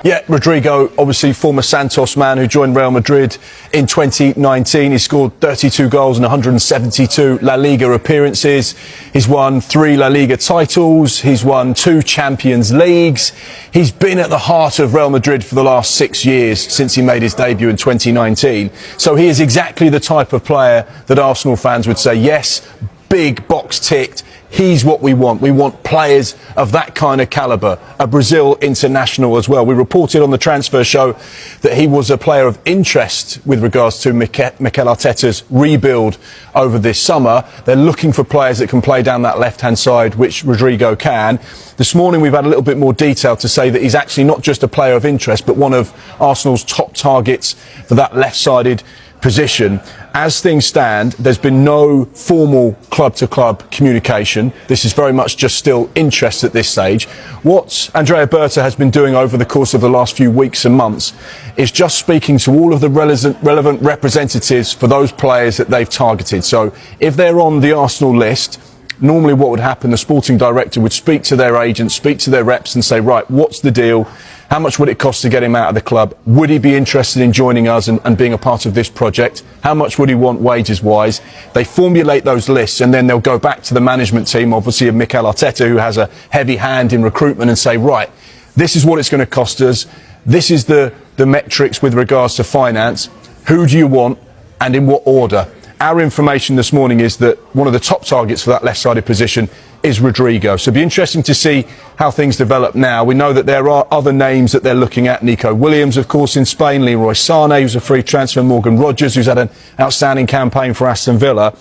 Yeah, Rodrygo, obviously former Santos man who joined Real Madrid in 2019. He scored 32 goals in 172 La Liga appearances. He's won 3 La Liga titles. He's won 2 Champions Leagues. He's been at the heart of Real Madrid for the last 6 years since he made his debut in 2019. So he is exactly the type of player that Arsenal fans would say, yes, big box ticked. He's what we want. We want players of that kind of calibre. A Brazil international as well. We reported on the transfer show that he was a player of interest with regards to Mikel Arteta's rebuild over this summer. They're looking for players that can play down that left-hand side, which Rodrygo can. This morning we've had a little bit more detail to say that he's actually not just a player of interest, but one of Arsenal's top targets for that left-sided position. As things stand, there's been no formal club-to-club communication. This is very much just still interest at this stage. What Andrea Berta has been doing over the course of the last few weeks and months is just speaking to all of the relevant representatives for those players that they've targeted. So if they're on the Arsenal list, normally what would happen, the sporting director would speak to their agents, speak to their reps and say, right, what's the deal? How much would it cost to get him out of the club? Would he be interested in joining us and being a part of this project? How much would he want wages-wise? They formulate those lists and then they'll go back to the management team, obviously of Mikel Arteta, who has a heavy hand in recruitment, and say, right, this is what it's going to cost us. This is the metrics with regards to finance. Who do you want and in what order? Our information this morning is that one of the top targets for that left-sided position is Rodrygo. So it'll be interesting to see how things develop now. We know that there are other names that they're looking at. Nico Williams, of course, in Spain. Leroy Sané, who's a free transfer. Morgan Rogers, who's had an outstanding campaign for Aston Villa.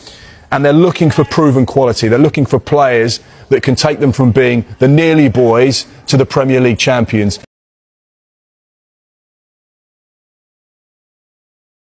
And they're looking for proven quality. They're looking for players that can take them from being the nearly boys to the Premier League champions.